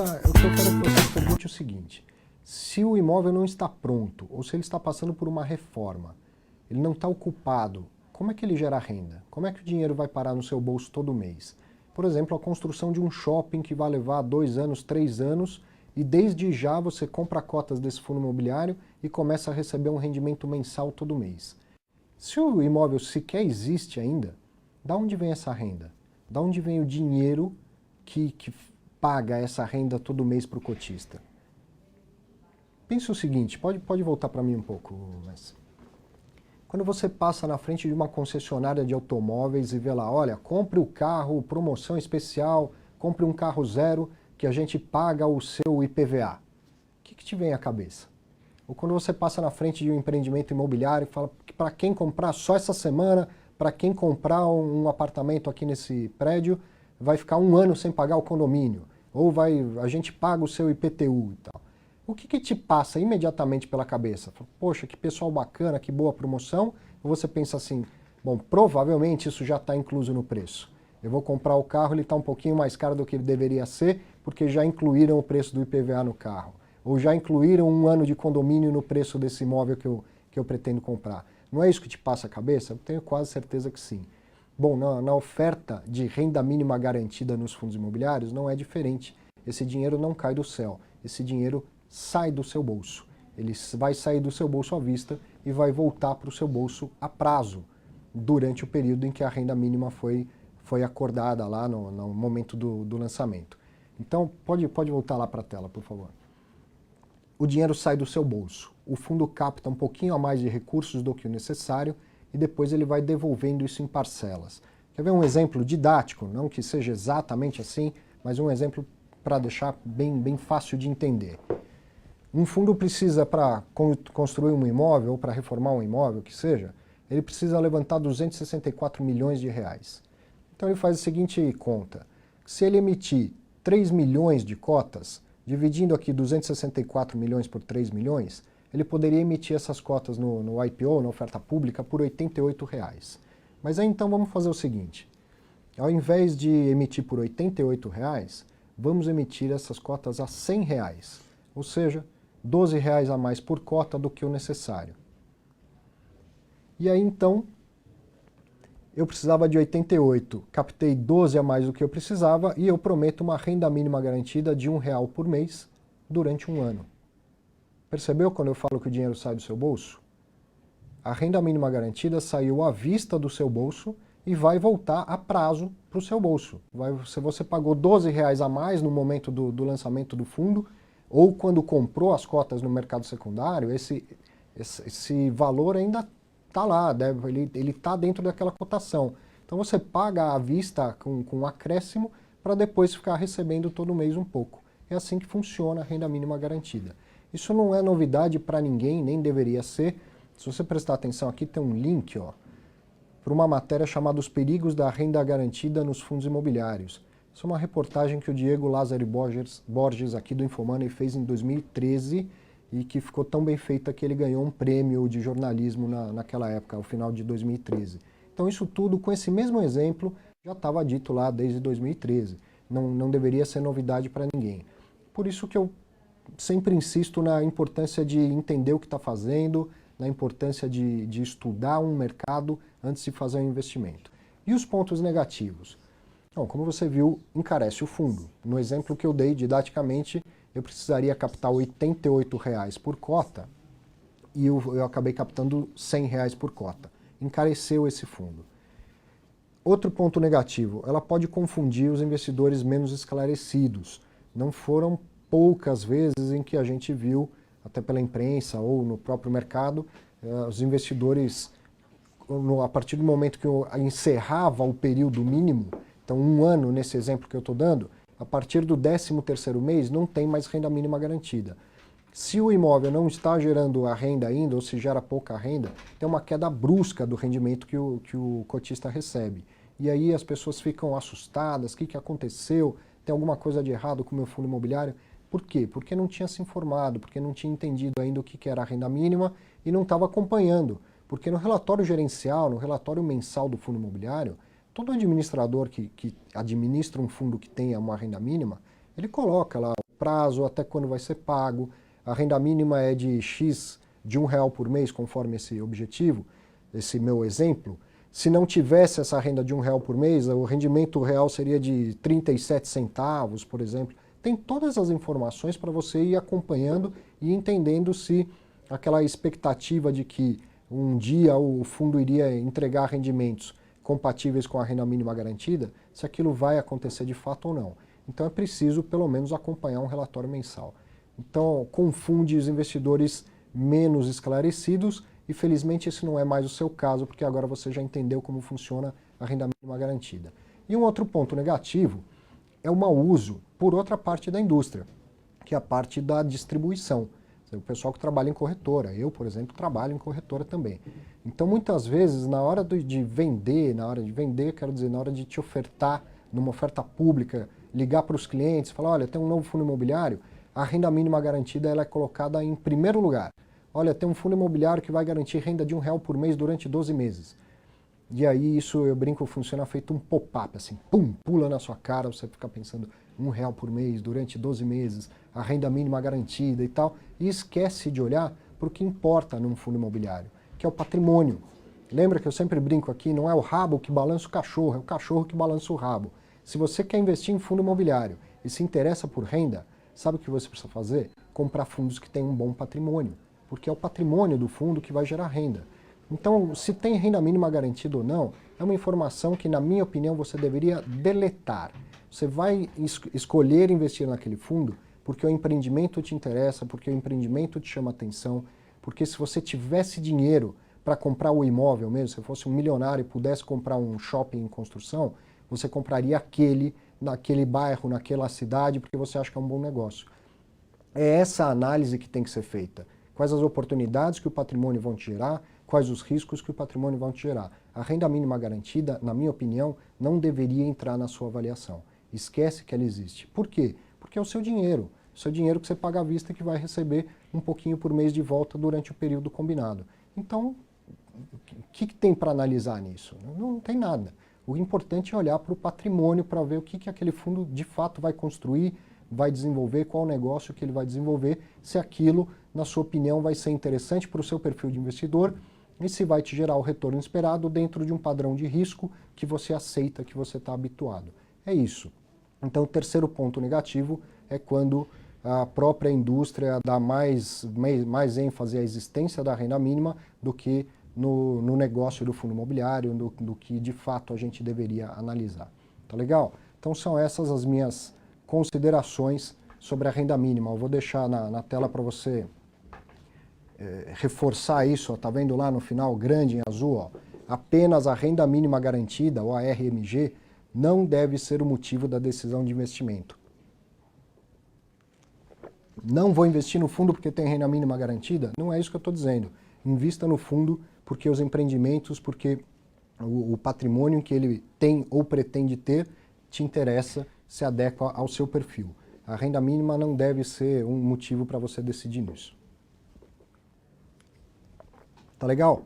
o que eu quero que você pergunte é o seguinte: se o imóvel não está pronto, ou se ele está passando por uma reforma, ele não está ocupado, como é que ele gera renda? Como é que o dinheiro vai parar no seu bolso todo mês? Por exemplo, a construção de um shopping que vai levar 2 anos, 3 anos, e desde já você compra cotas desse fundo imobiliário e começa a receber um rendimento mensal todo mês. Se o imóvel sequer existe ainda, da onde vem essa renda? Da onde vem o dinheiro que paga essa renda todo mês para o cotista? Pensa o seguinte, pode voltar para mim um pouco, mas quando você passa na frente de uma concessionária de automóveis e vê lá, olha, compre o carro, promoção especial, compre um carro zero que a gente paga o seu IPVA. O que te vem à cabeça? Ou quando você passa na frente de um empreendimento imobiliário e fala que para quem comprar só essa semana, para quem comprar um apartamento aqui nesse prédio, vai ficar 1 ano sem pagar o condomínio, ou a gente paga o seu IPTU e tal. O que te passa imediatamente pela cabeça? Poxa, que pessoal bacana, que boa promoção. Ou você pensa assim, bom, provavelmente isso já está incluso no preço. Eu vou comprar o carro, ele está um pouquinho mais caro do que ele deveria ser, porque já incluíram o preço do IPVA no carro. Ou já incluíram 1 ano de condomínio no preço desse imóvel que eu pretendo comprar. Não é isso que te passa a cabeça? Eu tenho quase certeza que sim. Bom, na oferta de renda mínima garantida nos fundos imobiliários não é diferente. Esse dinheiro não cai do céu. Esse dinheiro sai do seu bolso. Ele vai sair do seu bolso à vista e vai voltar para o seu bolso a prazo, durante o período em que a renda mínima foi acordada lá no momento do lançamento. Então, pode voltar lá para a tela, por favor. O dinheiro sai do seu bolso. O fundo capta um pouquinho a mais de recursos do que o necessário e depois ele vai devolvendo isso em parcelas. Quer ver um exemplo didático? Não que seja exatamente assim, mas um exemplo para deixar bem fácil de entender. Um fundo precisa, para construir um imóvel ou para reformar um imóvel, que seja, ele precisa levantar 264 milhões de reais. Então ele faz a seguinte conta: se ele emitir 3 milhões de cotas, dividindo aqui 264 milhões por 3 milhões, ele poderia emitir essas cotas no IPO, na oferta pública, por R$ 88 reais. Mas aí então vamos fazer o seguinte: ao invés de emitir por R$ 88 reais, vamos emitir essas cotas a R$ 100 reais, ou seja, R$ 12 reais a mais por cota do que o necessário. E aí então, eu precisava de 88, captei 12 a mais do que eu precisava e eu prometo uma renda mínima garantida de R$ 1 por mês durante 1 ano. Percebeu quando eu falo que o dinheiro sai do seu bolso? A renda mínima garantida saiu à vista do seu bolso e vai voltar a prazo para o seu bolso. Se você pagou R$ 12 reais a mais no momento do lançamento do fundo, ou quando comprou as cotas no mercado secundário, esse valor ainda está lá, ele está dentro daquela cotação. Então você paga à vista com um acréscimo para depois ficar recebendo todo mês um pouco. É assim que funciona a renda mínima garantida. Isso não é novidade para ninguém, nem deveria ser. Se você prestar atenção aqui, tem um link para uma matéria chamada Os Perigos da Renda Garantida nos Fundos Imobiliários. Isso é uma reportagem que o Diego Lázaro Borges aqui do Infomoney fez em 2013 e que ficou tão bem feita que ele ganhou um prêmio de jornalismo naquela época, ao final de 2013. Então isso tudo, com esse mesmo exemplo, já estava dito lá desde 2013. Não deveria ser novidade para ninguém. Por isso que eu sempre insisto na importância de entender o que está fazendo, na importância de estudar um mercado antes de fazer um investimento. E os pontos negativos? Bom, como você viu, encarece o fundo. No exemplo que eu dei didaticamente, eu precisaria captar R$ 88 reais por cota e eu acabei captando R$ 100 reais por cota. Encareceu esse fundo. Outro ponto negativo, ela pode confundir os investidores menos esclarecidos. Não foram poucas vezes em que a gente viu, até pela imprensa ou no próprio mercado, os investidores, a partir do momento que eu encerrava o período mínimo, então 1 ano nesse exemplo que eu estou dando, a partir do 13º mês não tem mais renda mínima garantida. Se o imóvel não está gerando a renda ainda, ou se gera pouca renda, tem uma queda brusca do rendimento que o cotista recebe. E aí as pessoas ficam assustadas, o que aconteceu? Tem alguma coisa de errado com o meu fundo imobiliário? Por quê? Porque não tinha se informado, porque não tinha entendido ainda o que era a renda mínima e não estava acompanhando. Porque no relatório gerencial, no relatório mensal do fundo imobiliário, todo administrador que administra um fundo que tenha uma renda mínima, ele coloca lá o prazo, até quando vai ser pago, a renda mínima é de X, de R$ 1 por mês, conforme esse objetivo, esse meu exemplo. Se não tivesse essa renda de R$ 1 por mês, o rendimento real seria de 37 centavos, por exemplo. Tem todas as informações para você ir acompanhando e entendendo se aquela expectativa de que um dia o fundo iria entregar rendimentos compatíveis com a renda mínima garantida, se aquilo vai acontecer de fato ou não. Então é preciso, pelo menos, acompanhar um relatório mensal. Então, confunde os investidores menos esclarecidos e, felizmente, esse não é mais o seu caso, porque agora você já entendeu como funciona a renda mínima garantida. E um outro ponto negativo é o mau uso por outra parte da indústria, que é a parte da distribuição. O pessoal que trabalha em corretora, eu, por exemplo, trabalho em corretora também. Então, muitas vezes, na hora de vender, quero dizer, na hora de te ofertar, numa oferta pública, ligar para os clientes, falar, olha, tem um novo fundo imobiliário, a renda mínima garantida ela é colocada em primeiro lugar. Olha, tem um fundo imobiliário que vai garantir renda de R$ 1 por mês durante 12 meses. E aí isso, eu brinco, funciona feito um pop-up, assim, pum, pula na sua cara, você fica pensando R$ 1 por mês durante 12 meses, a renda mínima garantida e tal, e esquece de olhar para o que importa num fundo imobiliário, que é o patrimônio. Lembra que eu sempre brinco aqui, não é o rabo que balança o cachorro, é o cachorro que balança o rabo. Se você quer investir em fundo imobiliário e se interessa por renda, sabe o que você precisa fazer? Comprar fundos que têm um bom patrimônio, porque é o patrimônio do fundo que vai gerar renda. Então, se tem renda mínima garantida ou não, é uma informação que, na minha opinião, você deveria deletar. Você vai escolher investir naquele fundo porque o empreendimento te interessa, porque o empreendimento te chama atenção, porque se você tivesse dinheiro para comprar o imóvel mesmo, se fosse um milionário e pudesse comprar um shopping em construção, você compraria aquele, naquele bairro, naquela cidade, porque você acha que é um bom negócio. É essa análise que tem que ser feita. Quais as oportunidades que o patrimônio vão te gerar, quais os riscos que o patrimônio vão te gerar. A renda mínima garantida, na minha opinião, não deveria entrar na sua avaliação. Esquece que ela existe. Por quê? Porque é o seu dinheiro que você paga à vista e que vai receber um pouquinho por mês de volta durante o período combinado. Então, o que tem para analisar nisso? Não tem nada. O importante é olhar para o patrimônio para ver o que aquele fundo de fato vai construir, vai desenvolver, qual o negócio que ele vai desenvolver, se aquilo, na sua opinião, vai ser interessante para o seu perfil de investidor e se vai te gerar o retorno esperado dentro de um padrão de risco que você aceita, que você está habituado. É isso. Então, o terceiro ponto negativo é quando a própria indústria dá mais ênfase à existência da renda mínima do que no negócio do fundo imobiliário, do que de fato a gente deveria analisar. Tá legal? Então são essas as minhas considerações sobre a renda mínima. Eu vou deixar na tela para você reforçar isso. Ó, tá vendo lá no final, grande em azul? Ó, apenas a renda mínima garantida, ou a RMG, não deve ser o motivo da decisão de investimento. Não vou investir no fundo porque tem renda mínima garantida? Não é isso que eu estou dizendo. Invista no fundo porque os empreendimentos, porque o patrimônio que ele tem ou pretende ter te interessa, se adequa ao seu perfil. A renda mínima não deve ser um motivo para você decidir nisso. Tá legal?